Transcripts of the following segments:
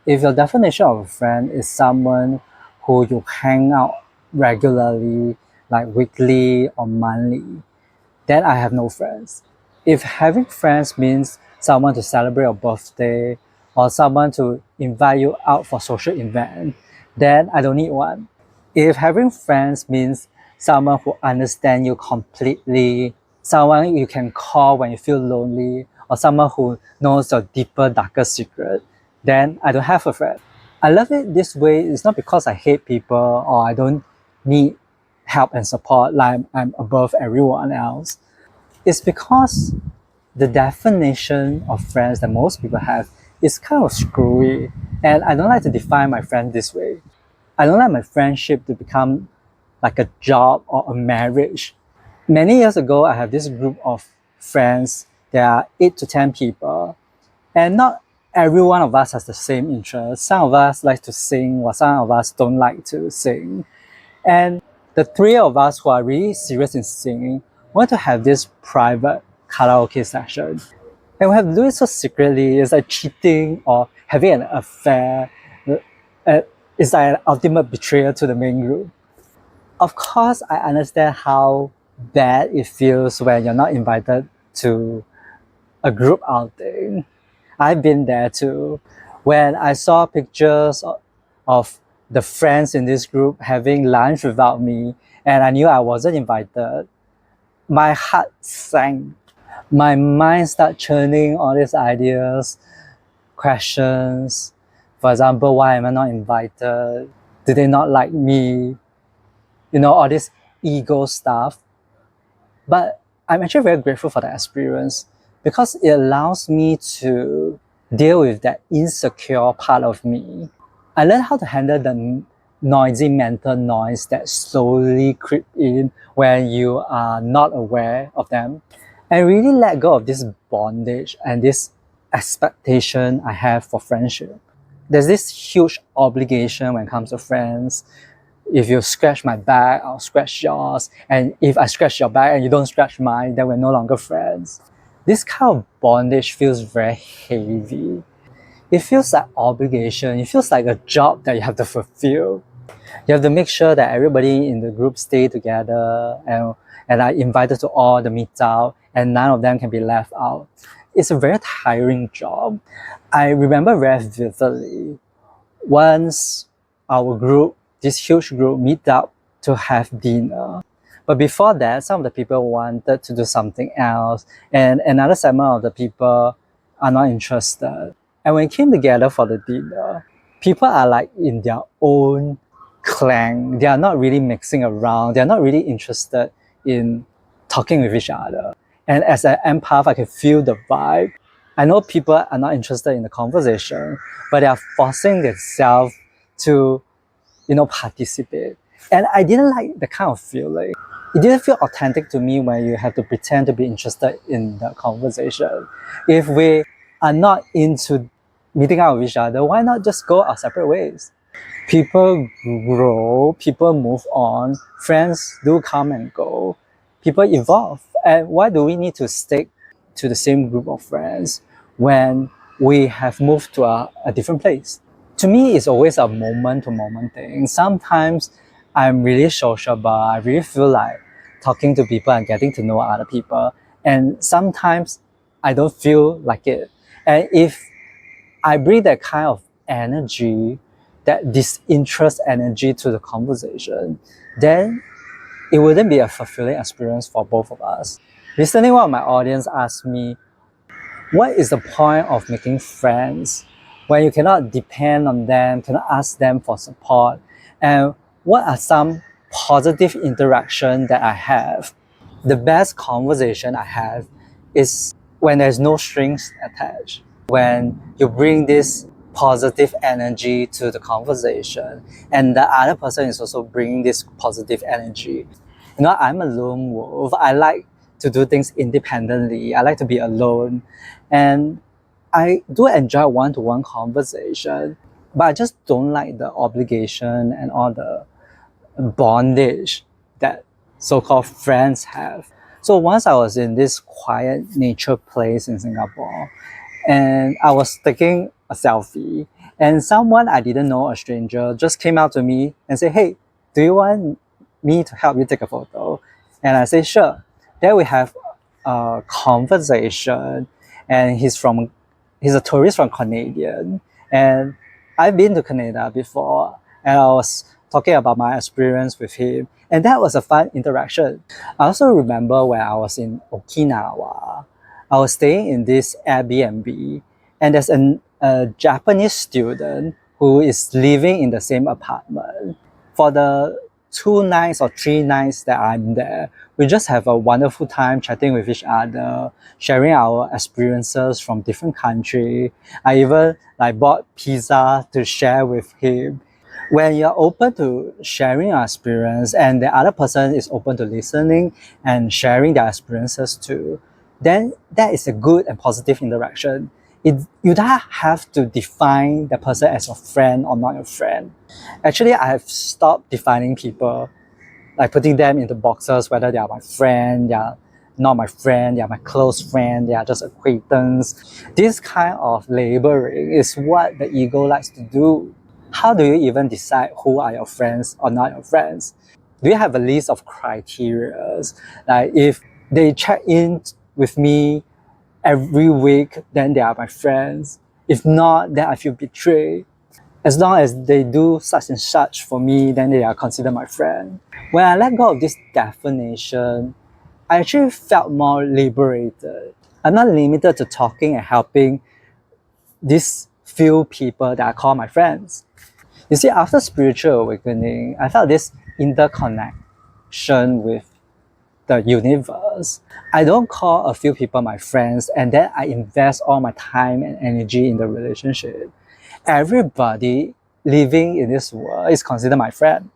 If your definition of a friend is someone who you hang out regularly, like weekly or monthly, then I have no friends. If having friends means someone to celebrate your birthday or someone to invite you out for social event, then I don't need one. If having friends means someone who understands you completely, someone you can call when you feel lonely, or someone who knows your deeper, darker secret, then I don't have a friend. I love it this way. It's not because I hate people or I don't need help and support like I'm above everyone else. It's because the definition of friends that most people have is kind of screwy. And I don't like to define my friends this way. I don't like my friendship to become like a job or a marriage. Many years ago, I have this group of friends. There are 8 to 10 people, and not every one of us has the same interest. Some of us like to sing, while some of us don't like to sing. And the three of us who are really serious in singing want to have this private karaoke session. And we have to do it so secretly. It's like cheating or having an affair. Uh, It's like an ultimate betrayal to the main group. Of course, I understand how bad it feels when you're not invited to a group outing. I've been there too. When I saw pictures of the friends in this group having lunch without me, and I knew I wasn't invited, my heart sank. My mind started churning all these ideas, questions. For example, why am I not invited? Do they not like me? All this ego stuff. But I'm actually very grateful for the experience because it allows me to deal with that insecure part of me. I learned how to handle the noisy mental noise that slowly creep in when you are not aware of them, and really let go of this bondage and this expectation I have for friendship. There's this huge obligation when it comes to friends. If you scratch my back, I'll scratch yours. And if I scratch your back and you don't scratch mine, then we're no longer friends. This kind of bondage feels very heavy. It feels like obligation. It feels like a job that you have to fulfill. You have to make sure that everybody in the group stay together and are invited to all the meets out and none of them can be left out. It's a very tiring job. I remember very vividly once our group, this huge group, meet up to have dinner. But before that, some of the people wanted to do something else, and another segment of the people are not interested. And when we came together for the dinner, people are like in their own clan. They are not really mixing around. They are not really interested in talking with each other. And as an empath, I can feel the vibe. I know people are not interested in the conversation, but they are forcing themselves to, participate. And I didn't like the kind of feeling. It didn't feel authentic to me when you have to pretend to be interested in the conversation. If we are not into meeting out with each other, why not just go our separate ways? People grow, people move on, friends do come and go, people evolve. And why do we need to stick to the same group of friends when we have moved to a different place? To me, it's always a moment to moment thing. Sometimes I'm really sociable, I really feel like talking to people and getting to know other people. And sometimes I don't feel like it. And if I bring that kind of energy, that disinterest energy to the conversation, then it wouldn't be a fulfilling experience for both of us. Recently, one of my audience asked me, what is the point of making friends when you cannot depend on them, cannot ask them for support? And what are some positive interaction that I have? The best conversation I have is when there's no strings attached. When you bring this positive energy to the conversation and the other person is also bringing this positive energy. I'm a lone wolf. I like to do things independently. I like to be alone. And I do enjoy one-to-one conversation, but I just don't like the obligation and all the bondage that so-called friends have. So once I was in this quiet nature place in Singapore, and I was taking a selfie, and someone I didn't know, a stranger, just came out to me and said, "Hey, do you want me to help you take a photo?" And I say, "Sure." Then we have a conversation, and he's a tourist from Canadian, and I've been to Canada before, and I was talking about my experience with him, and that was a fun interaction. I also remember when I was in Okinawa, I was staying in this Airbnb, and there's a Japanese student who is living in the same apartment. For the 2 nights or 3 nights that I'm there, we just have a wonderful time chatting with each other, sharing our experiences from different countries. I even bought pizza to share with him. When you're open to sharing your experience and the other person is open to listening and sharing their experiences too, then that is a good and positive interaction. You don't have to define the person as your friend or not your friend. Actually, I have stopped defining people, like putting them into boxes, whether they are my friend, they are not my friend, they are my close friend, they are just acquaintance. This kind of labeling is what the ego likes to do. How do you even decide who are your friends or not your friends? Do you have a list of criteria? Like if they check in with me every week, then they are my friends. If not, then I feel betrayed. As long as they do such and such for me, then they are considered my friend. When I let go of this definition, I actually felt more liberated. I'm not limited to talking and helping these few people that I call my friends. You see, after spiritual awakening, I felt this interconnection with the universe. I don't call a few people my friends and then I invest all my time and energy in the relationship. Everybody living in this world is considered my friend.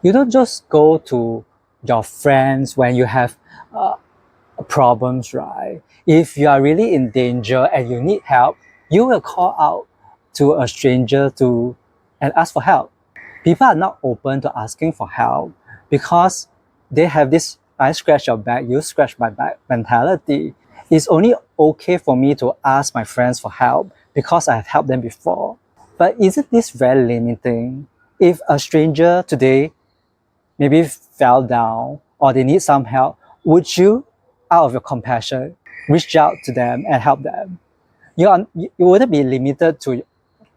You don't just go to your friends when you have problems, right? If you are really in danger and you need help, you will call out to a stranger to and ask for help. People are not open to asking for help because they have this I scratch your back, you scratch my back mentality. It's only okay for me to ask my friends for help because I have helped them before. But isn't this very limiting? If a stranger today maybe fell down or they need some help, would you, out of your compassion, reach out to them and help them? You wouldn't be limited to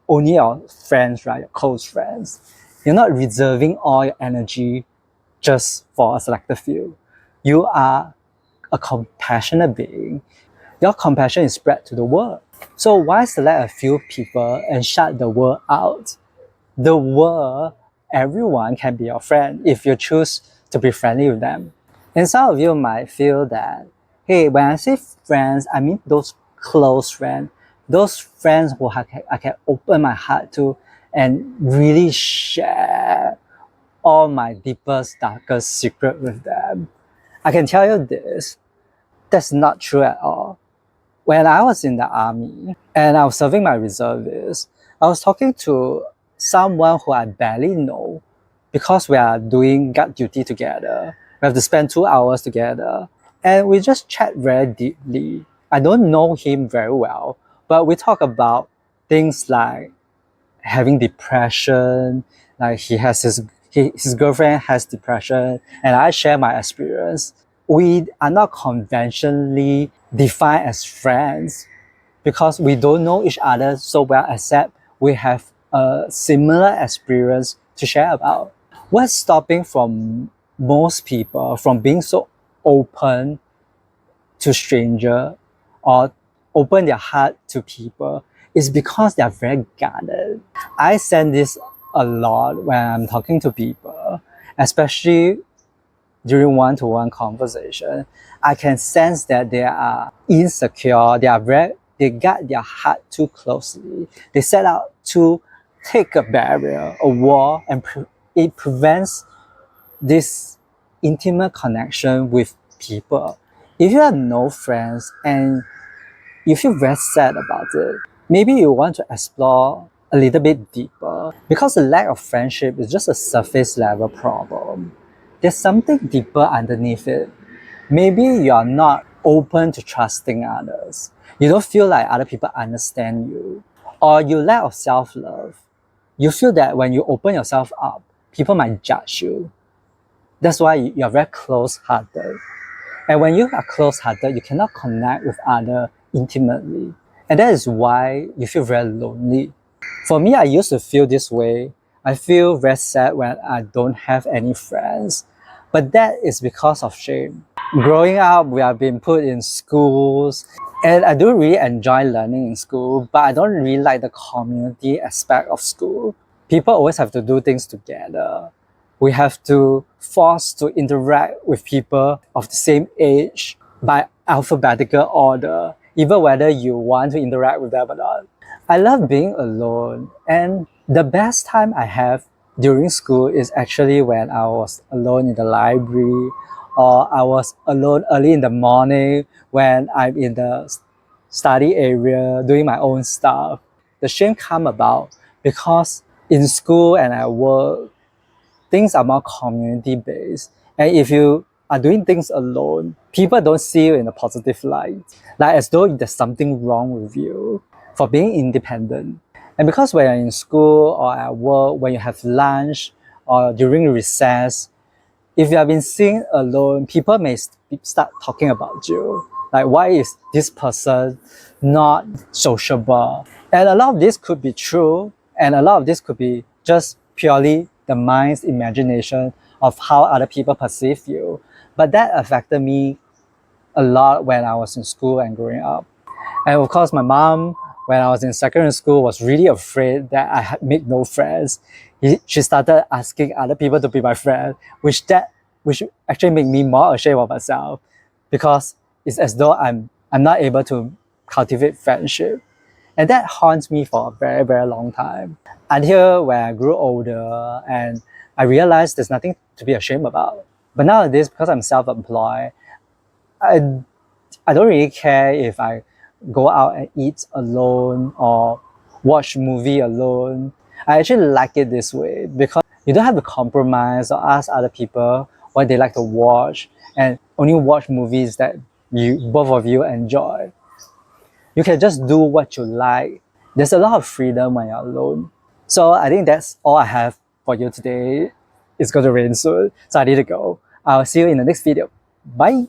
only your friends, right? Your close friends. You're not reserving all your energy just for a selected few. You are a compassionate being. Your compassion is spread to the world. So why select a few people and shut the world out? The world, everyone can be your friend if you choose to be friendly with them. And some of you might feel that, hey, when I say friends, I mean those close friends, those friends who I can open my heart to and really share all my deepest, darkest secret with them. I can tell you this, that's not true at all. When I was in the army and I was serving my reservists, I was talking to someone who I barely know because we are doing guard duty together. We have to spend 2 hours together and we just chat very deeply. I don't know him very well, but we talk about things like having depression, like his girlfriend has depression, and I share my experience. We are not conventionally defined as friends because we don't know each other so well, except we have a similar experience to share about. What's stopping from most people from being so open to stranger or open their heart to people is because they're very guarded. I sense this a lot when I'm talking to people, especially during one-to-one conversation. I can sense that they are insecure, they guard their heart too closely. They set out to take a barrier, a wall, and it prevents this intimate connection with people. If you have no friends and you feel very sad about it, maybe you want to explore a little bit deeper because the lack of friendship is just a surface level problem. There's something deeper underneath it. Maybe you're not open to trusting others. You don't feel like other people understand you, or you lack of self-love. You feel that when you open yourself up, people might judge you. That's why you're very close-hearted. And when you are close-hearted, you cannot connect with others intimately. And that is why you feel very lonely. For me, I used to feel this way. I feel very sad when I don't have any friends. But that is because of shame. Growing up, we have been put in schools, and I do really enjoy learning in school, but I don't really like the community aspect of school. People always have to do things together. We have to force to interact with people of the same age by alphabetical order, even whether you want to interact with them or not. I love being alone, and the best time I have during school is actually when I was alone in the library, or I was alone early in the morning when I'm in the study area doing my own stuff. The shame come about because in school and at work, things are more community based. And if you are doing things alone, people don't see you in a positive light, like as though there's something wrong with you for being independent. And because when you're in school or at work, when you have lunch or during recess, if you have been seen alone, people may start talking about you. Like, why is this person not sociable? And a lot of this could be true, and a lot of this could be just purely the mind's imagination of how other people perceive you. But that affected me a lot when I was in school and growing up. And of course, my mom, when I was in secondary school, was really afraid that I had made no friends. She started asking other people to be my friend, which actually made me more ashamed of myself, because it's as though I'm not able to cultivate friendship. And that haunts me for a very, very long time. Until when I grew older and I realized there's nothing to be ashamed about. But nowadays, because I'm self-employed, I I don't really care if I go out and eat alone or watch movie alone. I actually like it this way because you don't have to compromise or ask other people what they like to watch, and only watch movies that you both of you enjoy. You can just do what you like. There's a lot of freedom when you're alone. So I think that's all I have for you today. It's going to rain soon, so I need to go. I'll see you in the next video. Bye.